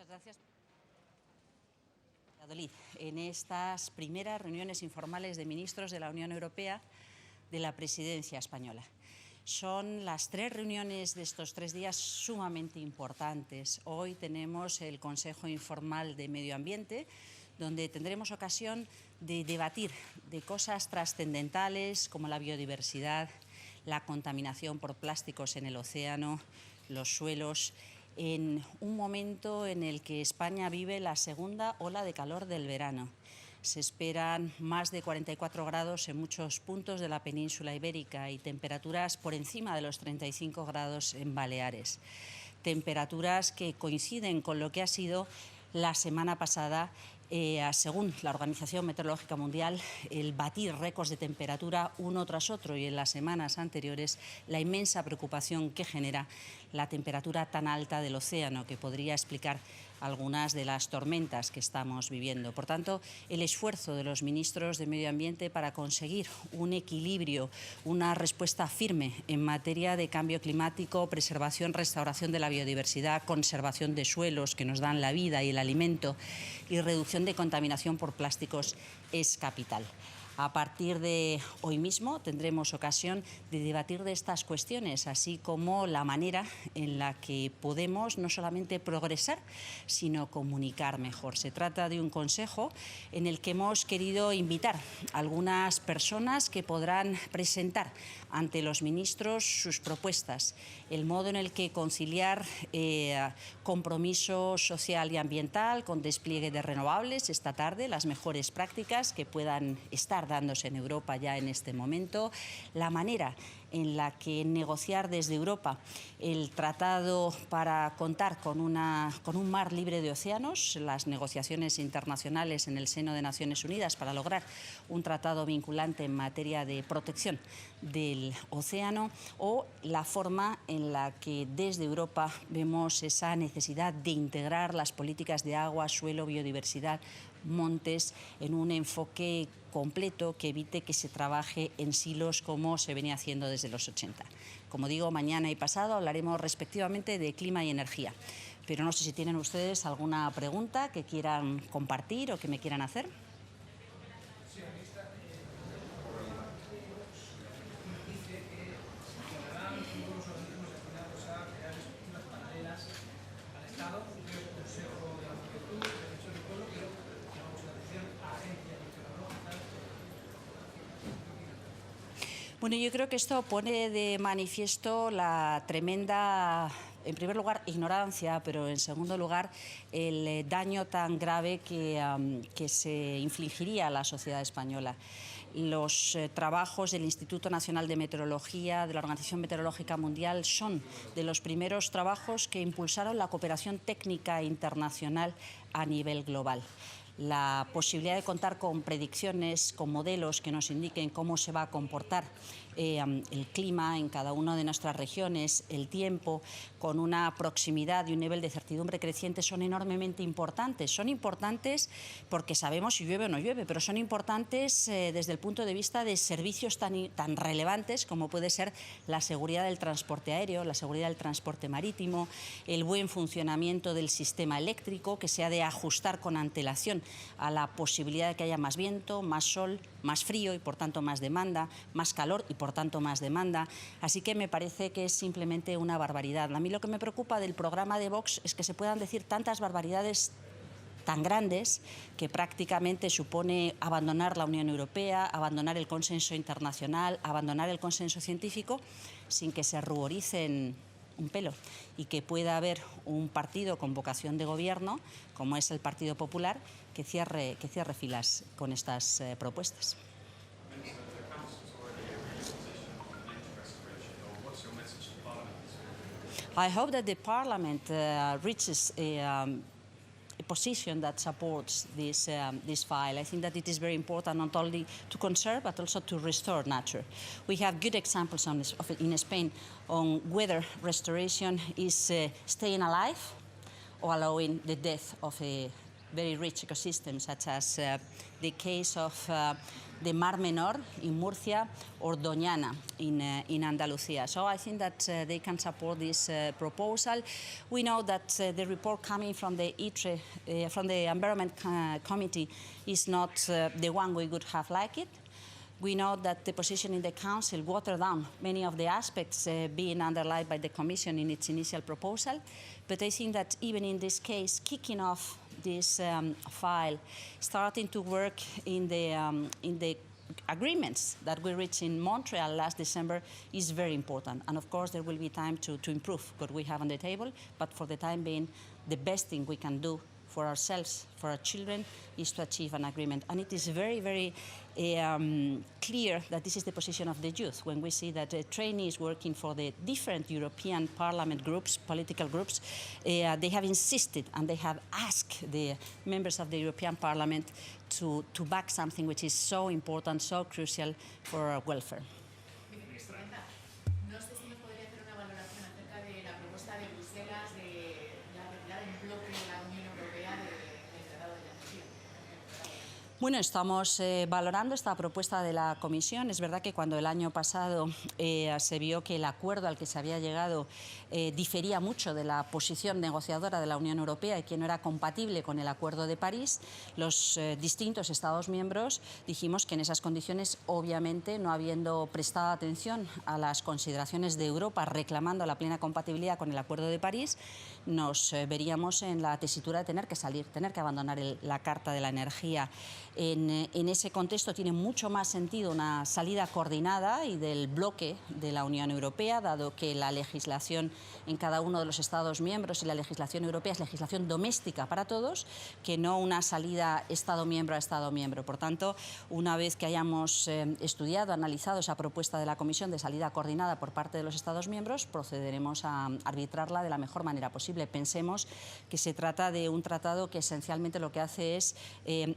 Muchas gracias. Valladolid, en estas primeras reuniones informales de ministros de la Unión Europea de la presidencia española. Son las 3 reuniones de estos 3 días sumamente importantes. Hoy tenemos el Consejo Informal de Medio Ambiente, donde tendremos ocasión de debatir de cosas trascendentales como la biodiversidad, la contaminación por plásticos en el océano, los suelos, en un momento en el que España vive la segunda ola de calor del verano. Se esperan más de 44 grados en muchos puntos de la península ibérica y temperaturas por encima de los 35 grados en Baleares. Temperaturas que coinciden con lo que ha sido la semana pasada, según la Organización Meteorológica Mundial, el batir récords de temperatura uno tras otro, y en las semanas anteriores la inmensa preocupación que genera la temperatura tan alta del océano, que podría explicar algunas de las tormentas que estamos viviendo. Por tanto, el esfuerzo de los ministros de Medio Ambiente para conseguir un equilibrio, una respuesta firme en materia de cambio climático, preservación, restauración de la biodiversidad, conservación de suelos que nos dan la vida y el alimento y reducción de contaminación por plásticos es capital. A partir de hoy mismo tendremos ocasión de debatir de estas cuestiones, así como la manera en la que podemos no solamente progresar, sino comunicar mejor. Se trata de un consejo en el que hemos querido invitar a algunas personas que podrán presentar ante los ministros sus propuestas, el modo en el que conciliar compromiso social y ambiental con despliegue de renovables esta tarde, las mejores prácticas que puedan estar dándose en Europa ya en este momento, la manera en la que negociar desde Europa el tratado para contar con un mar libre de océanos, las negociaciones internacionales en el seno de Naciones Unidas para lograr un tratado vinculante en materia de protección del océano, o la forma en la que desde Europa vemos esa necesidad de integrar las políticas de agua, suelo, biodiversidad, montes en un enfoque completo que evite que se trabaje en silos como se venía haciendo desde los 80. Como digo, mañana y pasado hablaremos respectivamente de clima y energía, pero no sé si tienen ustedes alguna pregunta que quieran compartir o que me quieran hacer. Bueno, yo creo que esto pone de manifiesto la tremenda, en primer lugar, ignorancia, pero en segundo lugar, el daño tan grave que se infligiría a la sociedad española. Los trabajos del Instituto Nacional de Meteorología, de la Organización Meteorológica Mundial, son de los primeros trabajos que impulsaron la cooperación técnica internacional a nivel global. La posibilidad de contar con predicciones, con modelos que nos indiquen cómo se va a comportar el clima en cada una de nuestras regiones, el tiempo, con una proximidad y un nivel de certidumbre creciente, son enormemente importantes. Son importantes porque sabemos si llueve o no llueve, pero son importantes desde el punto de vista de servicios tan relevantes como puede ser la seguridad del transporte aéreo, la seguridad del transporte marítimo, el buen funcionamiento del sistema eléctrico, que se ha de ajustar con antelación a la posibilidad de que haya más viento, más sol, más frío y por tanto más demanda, más calor y por tanto más demanda. Así que me parece que es simplemente una barbaridad. A mí lo que me preocupa del programa de Vox es que se puedan decir tantas barbaridades tan grandes que prácticamente supone abandonar la Unión Europea, abandonar el consenso internacional, abandonar el consenso científico, sin que se ruboricen un pelo, y que pueda haber un partido con vocación de gobierno, como es el Partido Popular, que cierre filas con estas propuestas. I hope that the Parliament reaches a position that supports this file. I think that it is very important not only to conserve but also to restore nature. We have good examples in Spain on whether restoration is staying alive or allowing the death of a very rich ecosystem, such as the case of the Mar Menor in Murcia or Doñana in Andalusia. So I think that they can support this proposal. We know that the report coming from the ITRE, from the Environment Committee, is not the one we would have liked it. We know that the position in the Council watered down many of the aspects being underlined by the Commission in its initial proposal, but I think that even in this case, kicking off this file, starting to work in the agreements that we reached in Montreal last December is very important. And of course, there will be time to improve what we have on the table, but for the time being, the best thing we can do for ourselves, for our children, is to achieve an agreement. And it is very, very clear that this is the position of the youth. When we see that trainees working for the different European Parliament groups, political groups, they have insisted and they have asked the members of the European Parliament to back something which is so important, so crucial for our welfare. Bueno, estamos valorando esta propuesta de la Comisión. Es verdad que cuando el año pasado se vio que el acuerdo al que se había llegado difería mucho de la posición negociadora de la Unión Europea y que no era compatible con el Acuerdo de París, los distintos Estados miembros dijimos que en esas condiciones, obviamente, no habiendo prestado atención a las consideraciones de Europa reclamando la plena compatibilidad con el Acuerdo de París, nos veríamos en la tesitura de tener que salir, tener que abandonar la Carta de la Energía. En ese contexto tiene mucho más sentido una salida coordinada y del bloque de la Unión Europea, dado que la legislación en cada uno de los Estados miembros y la legislación europea es legislación doméstica para todos, que no una salida Estado miembro a Estado miembro. Por tanto, una vez que hayamos estudiado, analizado esa propuesta de la Comisión de salida coordinada por parte de los Estados miembros, procederemos a arbitrarla de la mejor manera posible. Pensemos que se trata de un tratado que esencialmente lo que hace es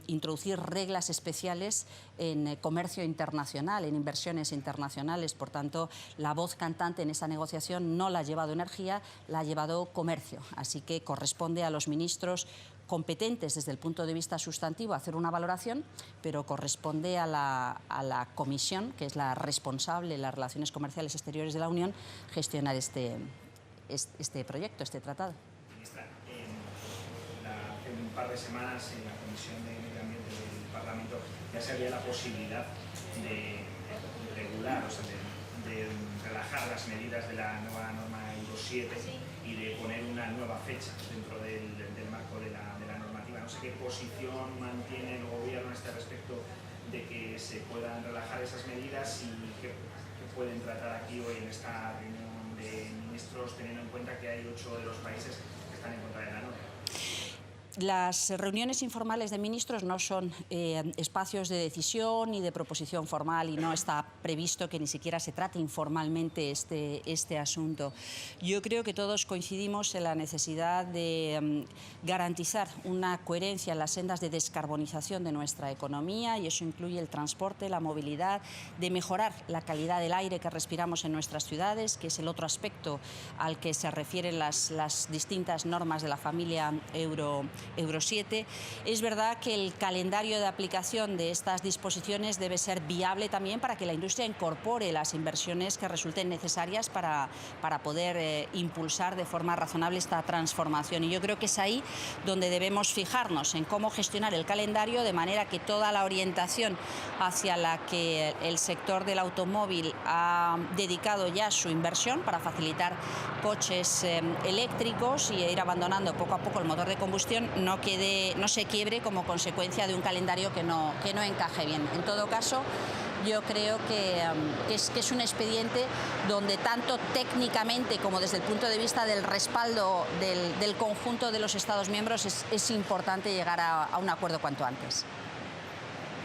introducir reglas especiales en comercio internacional, en inversiones internacionales. Por tanto, la voz cantante en esa negociación no la ha llevado energía, la ha llevado comercio. Así que corresponde a los ministros competentes desde el punto de vista sustantivo hacer una valoración, pero corresponde a la Comisión, que es la responsable de las relaciones comerciales exteriores de la Unión, gestionar este proyecto, este tratado. Ministra, hace un par de semanas en la Comisión de Medio Ambiente del Parlamento ya se había la posibilidad de regular, o sea, de relajar las medidas de la nueva norma Euro 7 y de poner una nueva fecha dentro del marco de la normativa. No sé qué posición mantiene el Gobierno a este respecto de que se puedan relajar esas medidas y qué pueden tratar aquí hoy en esta reunión de ministros, teniendo en cuenta que hay 8 de los países que están en contra de la norma. Las reuniones informales de ministros no son espacios de decisión ni de proposición formal y no está previsto que ni siquiera se trate informalmente este asunto. Yo creo que todos coincidimos en la necesidad de garantizar una coherencia en las sendas de descarbonización de nuestra economía, y eso incluye el transporte, la movilidad, de mejorar la calidad del aire que respiramos en nuestras ciudades, que es el otro aspecto al que se refieren las distintas normas de la familia Euro 7. Es verdad que el calendario de aplicación de estas disposiciones debe ser viable también para que la industria incorpore las inversiones que resulten necesarias para poder impulsar de forma razonable esta transformación. Y yo creo que es ahí donde debemos fijarnos, en cómo gestionar el calendario de manera que toda la orientación hacia la que el sector del automóvil ha dedicado ya su inversión para facilitar coches eléctricos y ir abandonando poco a poco el motor de combustión no se quiebre como consecuencia de un calendario que no encaje bien. En todo caso, yo creo que es un expediente donde tanto técnicamente como desde el punto de vista del respaldo del conjunto de los Estados miembros es importante llegar a un acuerdo cuanto antes.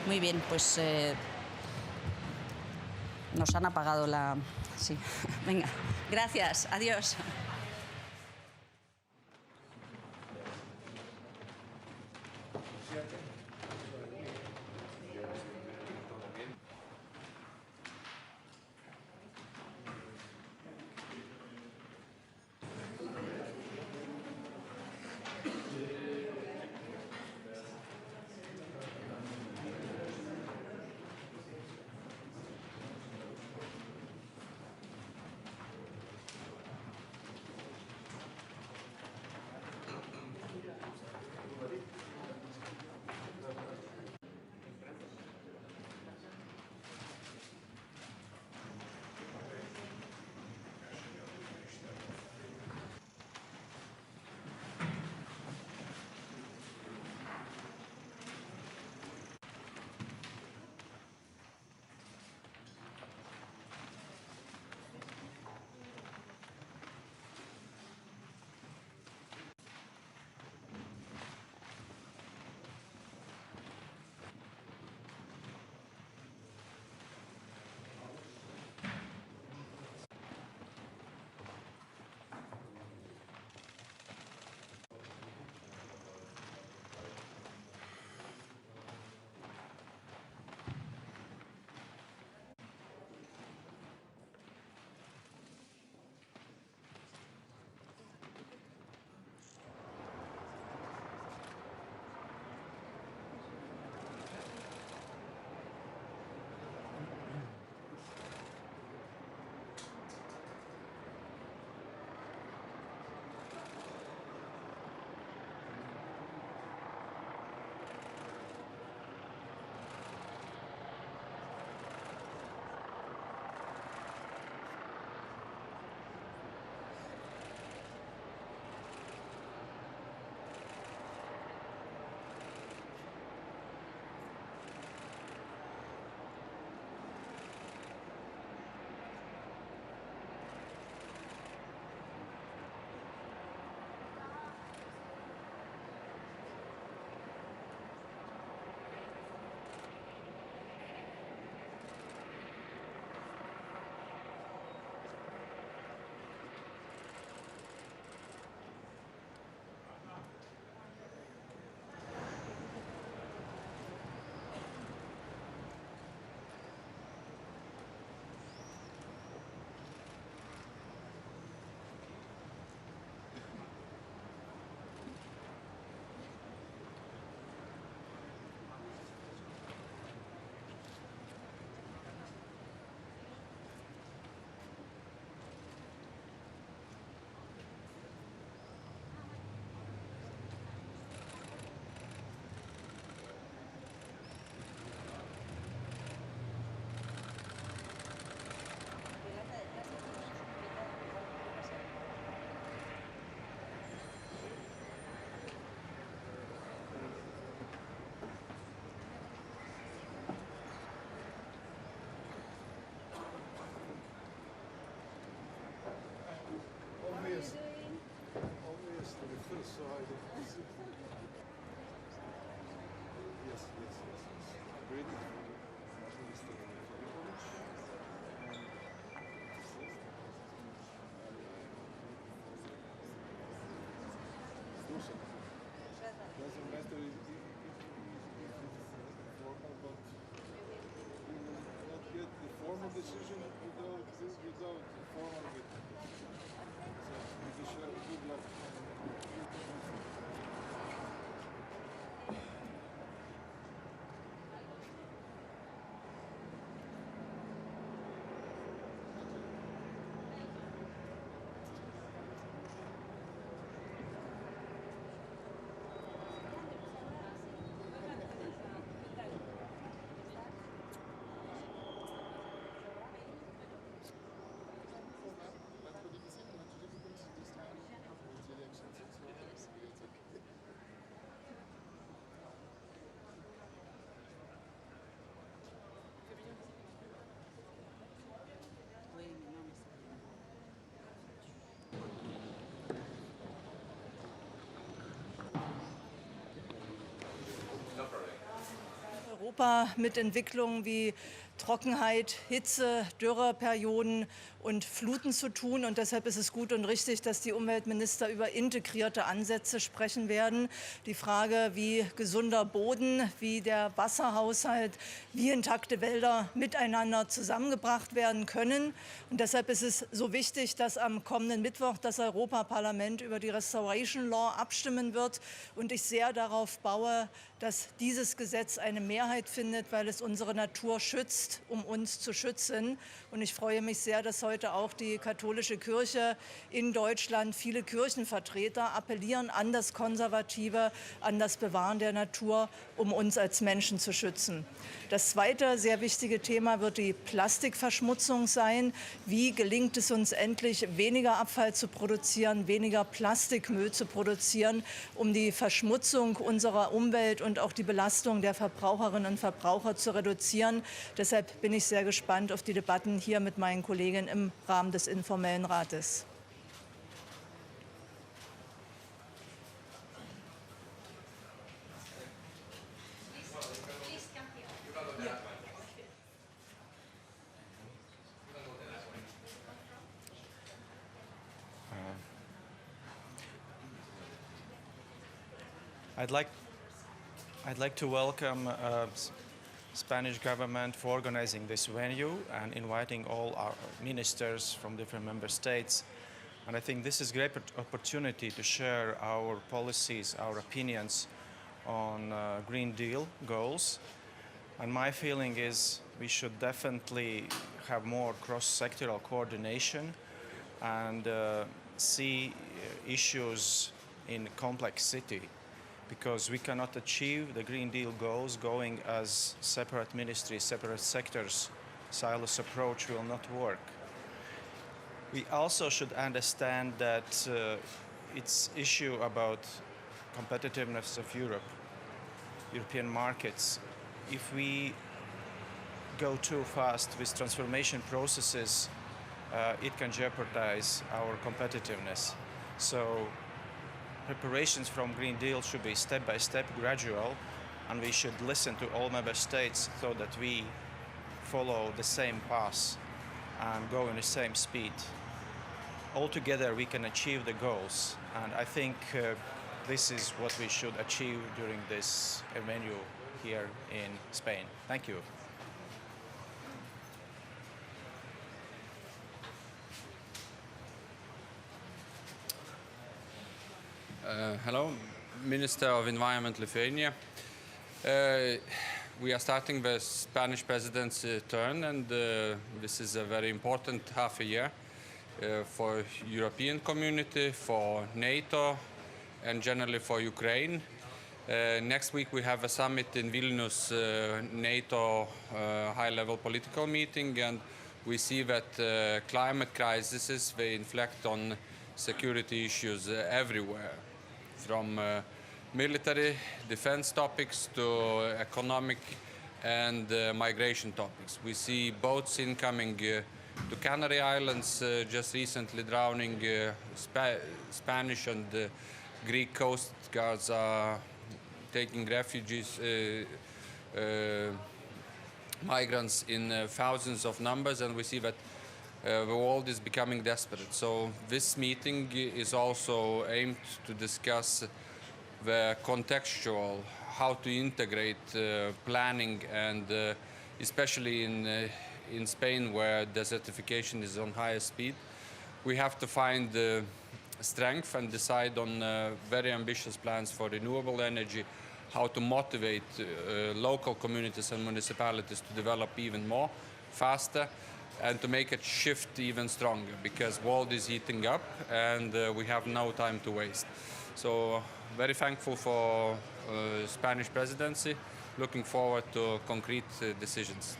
Muy bien, pues nos han apagado la... Sí, venga, gracias, adiós. Doesn't matter if it's formal, but we will not get the formal decision without the formal witness. So we wish you good luck. Europa mit Entwicklungen wie Trockenheit, Hitze, Dürreperioden und Fluten zu tun. Und deshalb ist es gut und richtig, dass die Umweltminister über integrierte Ansätze sprechen werden. Die Frage, wie gesunder Boden, wie der Wasserhaushalt, wie intakte Wälder miteinander zusammengebracht werden können. Und deshalb ist es so wichtig, dass am kommenden Mittwoch das Europaparlament über die Restoration Law abstimmen wird. Und ich sehr darauf baue, dass dieses Gesetz eine Mehrheit findet, weil es unsere Natur schützt, um uns zu schützen. Und ich freue mich sehr, dass heute auch die katholische Kirche in Deutschland, viele Kirchenvertreter appellieren an das Konservative, an das Bewahren der Natur, um uns als Menschen zu schützen. Das zweite sehr wichtige Thema wird die Plastikverschmutzung sein. Wie gelingt es uns endlich, weniger Abfall zu produzieren, weniger Plastikmüll zu produzieren, um die Verschmutzung unserer Umwelt und auch die Belastung der Verbraucherinnen und Verbraucher zu reduzieren. Deshalb bin ich sehr gespannt auf die Debatten hier mit meinen Kollegen im Rahmen des informellen Rates. I'd like to welcome Spanish government for organizing this venue and inviting all our ministers from different member states. And I think this is a great opportunity to share our policies, our opinions on Green Deal goals. And my feeling is we should definitely have more cross-sectoral coordination and see issues in complexity, because we cannot achieve the Green Deal goals going as separate ministries, separate sectors. Silos approach will not work. We also should understand that it's issue about competitiveness of Europe, European markets. If we go too fast with transformation processes, it can jeopardize our competitiveness. So preparations from Green Deal should be step by step, gradual, and we should listen to all member states so that we follow the same path and go in the same speed. Altogether, we can achieve the goals, and I think this is what we should achieve during this venue here in Spain. Thank you. Hello, Minister of Environment, Lithuania. We are starting the Spanish presidency turn, and this is a very important half a year for European community, for NATO, and generally for Ukraine. Next week we have a summit in Vilnius, NATO high-level political meeting, and we see that climate crises, they inflict on security issues everywhere, from military defense topics to economic and migration topics. We see boats incoming to Canary Islands, just recently drowning. Spanish and Greek coast guards are taking refugees, migrants in thousands of numbers, and we see that the world is becoming desperate. So this meeting is also aimed to discuss were contextual, how to integrate planning, and especially in Spain, where desertification is on highest speed, we have to find the strength and decide on very ambitious plans for renewable energy, how to motivate local communities and municipalities to develop even more, faster, and to make it shift even stronger, because world is heating up and we have no time to waste. So very thankful for Spanish presidency, looking forward to concrete decisions.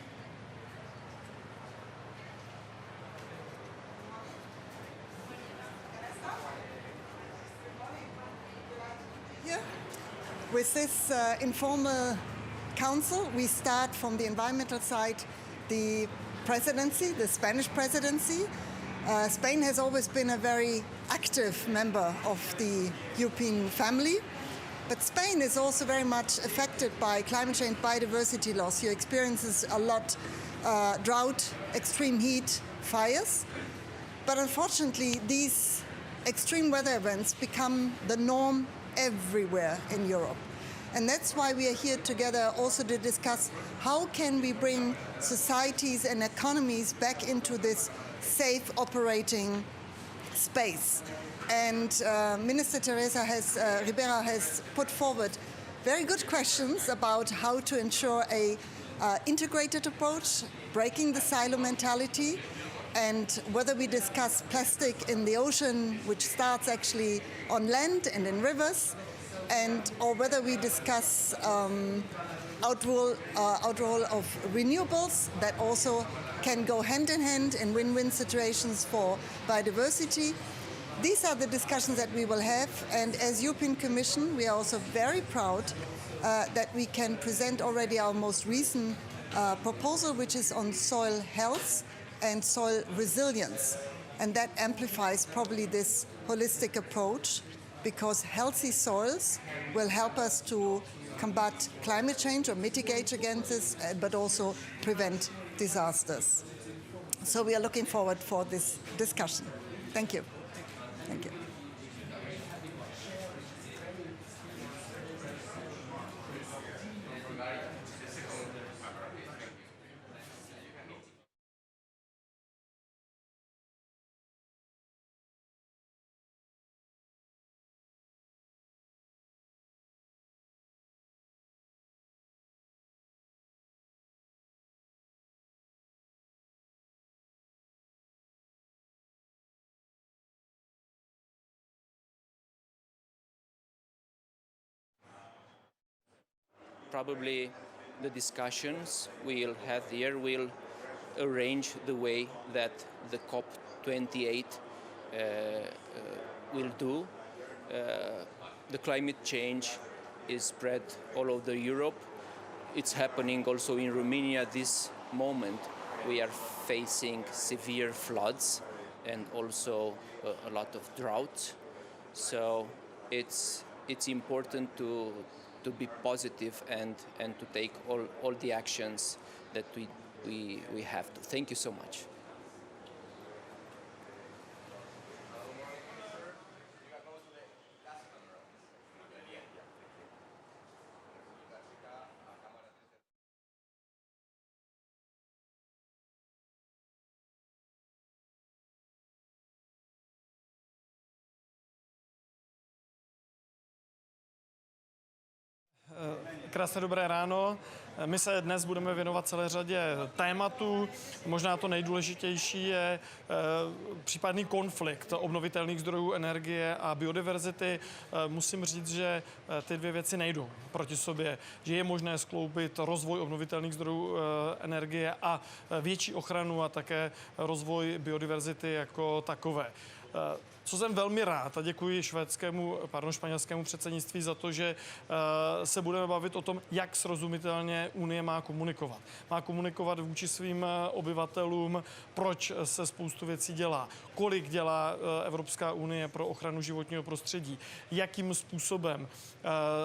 With this informal council, we start from the environmental side, the presidency, the Spanish presidency. Spain has always been a very active member of the European family, but Spain is also very much affected by climate change, biodiversity loss. You experience a lot drought, extreme heat, fires, but unfortunately these extreme weather events become the norm everywhere in Europe. And that's why we are here together also to discuss how can we bring societies and economies back into this safe operating space. And Minister Teresa Ribera has put forward very good questions about how to ensure a integrated approach, breaking the silo mentality, and whether we discuss plastic in the ocean, which starts actually on land and in rivers, or whether we discuss outroll of renewables that also can go hand in hand in win-win situations for biodiversity. These are the discussions that we will have, and as European Commission, we are also very proud that we can present already our most recent proposal, which is on soil health and soil resilience. And that amplifies probably this holistic approach, because healthy soils will help us to combat climate change or mitigate against this, but also prevent disasters. So we are looking forward for this discussion. Thank you. Thank you. Probably the discussions we'll have here will arrange the way that the COP28 will do. The climate change is spread all over Europe. It's happening also in Romania this moment. We are facing severe floods and also a lot of drought. So it's important to be positive and to take all the actions that we have to. Thank you so much. Krásné dobré ráno. My se dnes budeme věnovat celé řadě tématů. Možná to nejdůležitější je případný konflikt obnovitelných zdrojů energie a biodiverzity. Musím říct, že ty dvě věci nejdou proti sobě, že je možné skloubit rozvoj obnovitelných zdrojů energie a větší ochranu a také rozvoj biodiverzity jako takové. Co jsem velmi rád, a děkuji španělskému předsednictví za to, že se budeme bavit o tom, jak srozumitelně Unie má komunikovat. Má komunikovat vůči svým obyvatelům, proč se spoustu věcí dělá, kolik dělá Evropská unie pro ochranu životního prostředí, jakým způsobem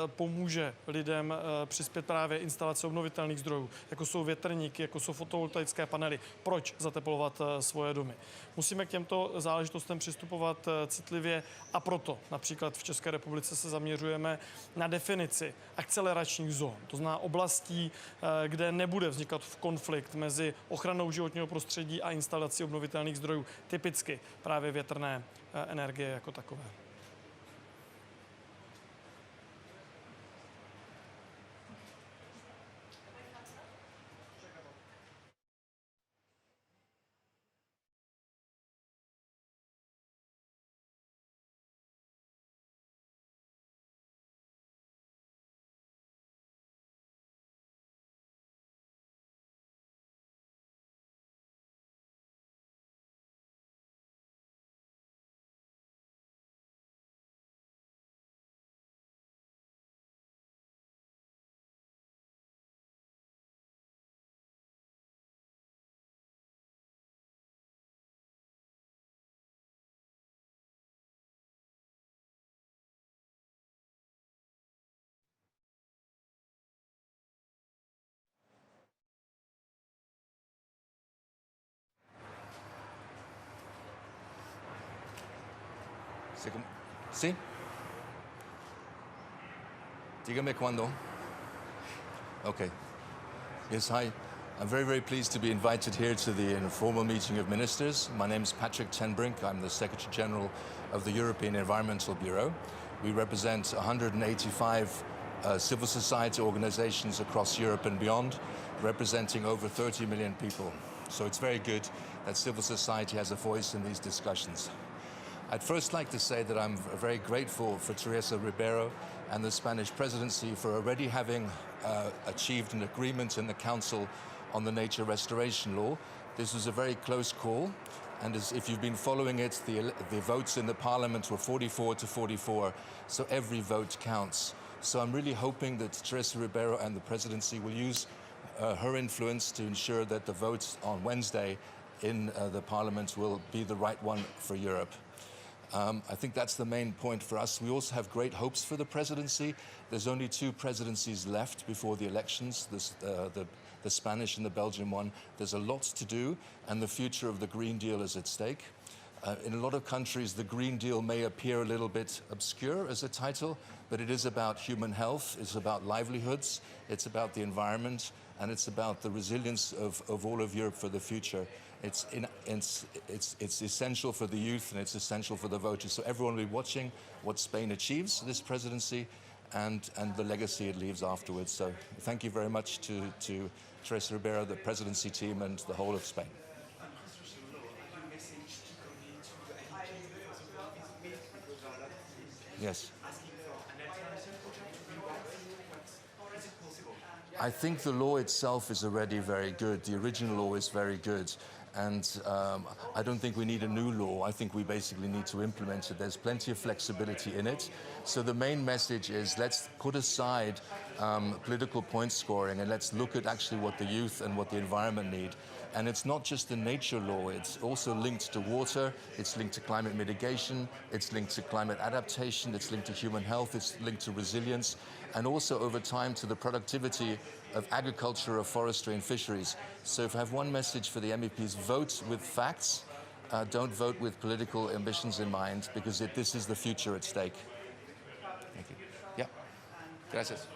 pomůže lidem přispět právě instalace obnovitelných zdrojů, jako jsou větrníky, jako jsou fotovoltaické panely, proč zateplovat svoje domy. Musíme k těmto záležitostem přistupovat citlivě a proto například v České republice se zaměřujeme na definici akceleračních zón. To znamená oblastí, kde nebude vznikat konflikt mezi ochranou životního prostředí a instalací obnovitelných zdrojů, typicky právě větrné energie jako takové. ¿Sí? Dígame cuándo. Okay. Yes, hi. I'm very, very pleased to be invited here to the informal meeting of ministers. My name is Patrick ten Brink. I'm the Secretary General of the European Environmental Bureau. We represent 185 civil society organizations across Europe and beyond, representing over 30 million people. So it's very good that civil society has a voice in these discussions. I'd first like to say that I'm very grateful for Teresa Ribeiro and the Spanish presidency for already having achieved an agreement in the Council on the nature restoration law. This was a very close call, and if you've been following it, the votes in the Parliament were 44 to 44, so every vote counts. So I'm really hoping that Teresa Ribeiro and the presidency will use her influence to ensure that the vote on Wednesday in the Parliament will be the right one for Europe. I think that's the main point for us. We also have great hopes for the presidency. There's only 2 presidencies left before the elections, the Spanish and the Belgian one. There's a lot to do, and the future of the Green Deal is at stake. In a lot of countries, the Green Deal may appear a little bit obscure as a title, but it is about human health, it's about livelihoods, it's about the environment, and it's about the resilience of all of Europe for the future. It's essential for the youth, and it's essential for the voters. So everyone will be watching what Spain achieves this presidency and the legacy it leaves afterwards. So thank you very much to Teresa Ribeiro, the presidency team, and the whole of Spain. Yes. I think the law itself is already very good. The original law is very good. And I don't think we need a new law. I think we basically need to implement it. There's plenty of flexibility in it. So the main message is let's put aside political point scoring and let's look at actually what the youth and what the environment need. And it's not just a nature law, it's also linked to water, it's linked to climate mitigation, it's linked to climate adaptation, it's linked to human health, it's linked to resilience, and also over time to the productivity of agriculture, of forestry and fisheries. So if I have one message for the MEPs, vote with facts, don't vote with political ambitions in mind, because this is the future at stake. Thank you. Yeah, gracias.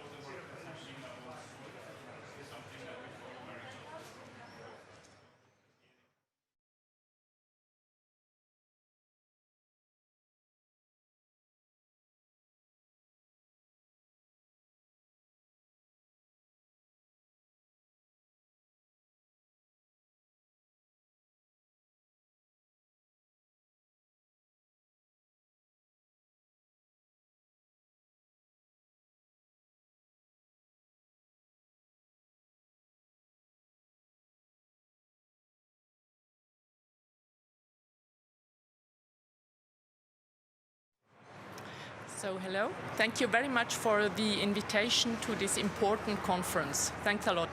So hello, thank you very much for the invitation to this important conference. Thanks a lot.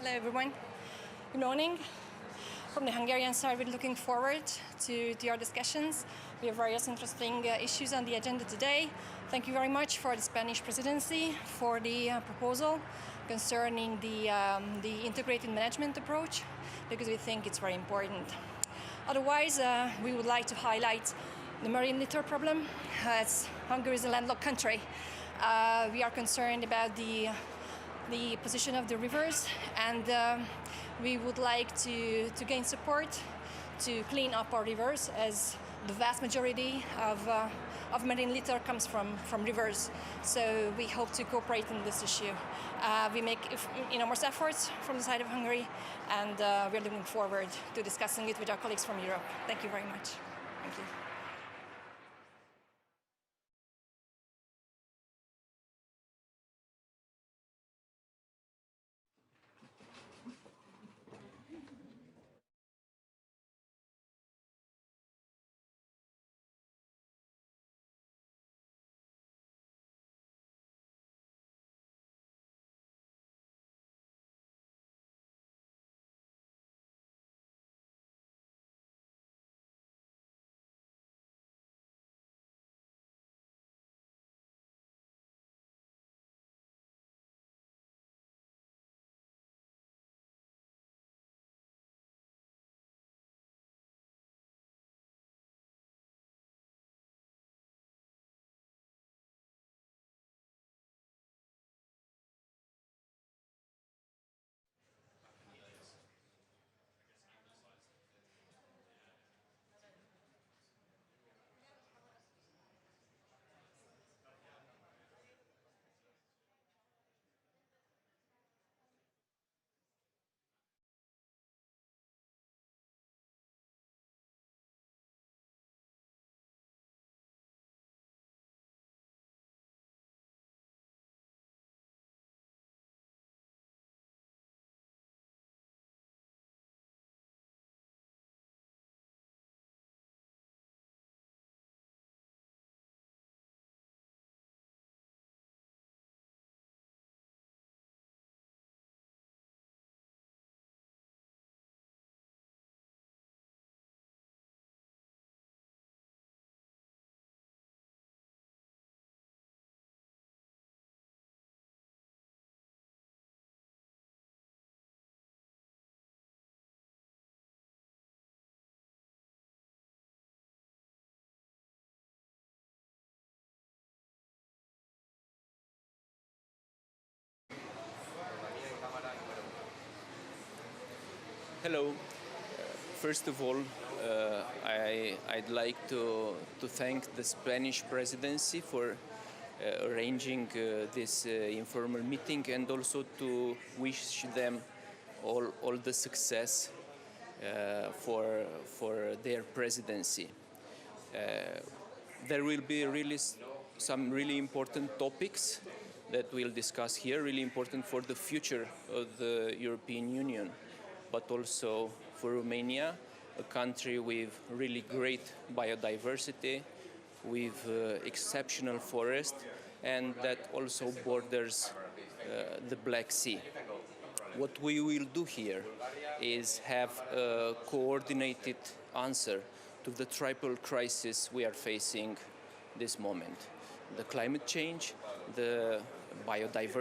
Hello everyone. Good morning. From the Hungarian side, we're looking forward to our discussions. We have various interesting issues on the agenda today. Thank you very much for the Spanish presidency for the proposal concerning the integrated management approach, because we think it's very important. Otherwise, we would like to highlight the marine litter problem. As Hungary is a landlocked country, we are concerned about the position of the rivers, and we would like to gain support to clean up our rivers, as the vast majority of marine litter comes from rivers. So we hope to cooperate in this issue. We make enormous efforts from the side of Hungary, and we're looking forward to discussing it with our colleagues from Europe. Thank you very much. Thank you. Hello. First of all, I'd like to thank the Spanish presidency for arranging this informal meeting, and also to wish them all the success for their presidency. There will be some really important topics that we'll discuss here, really important for the future of the European Union, but also for Romania, a country with really great biodiversity, with exceptional forest, and that also borders the Black Sea. What we will do here is have a coordinated answer to the triple crisis we are facing this moment: the climate change, the biodiversity,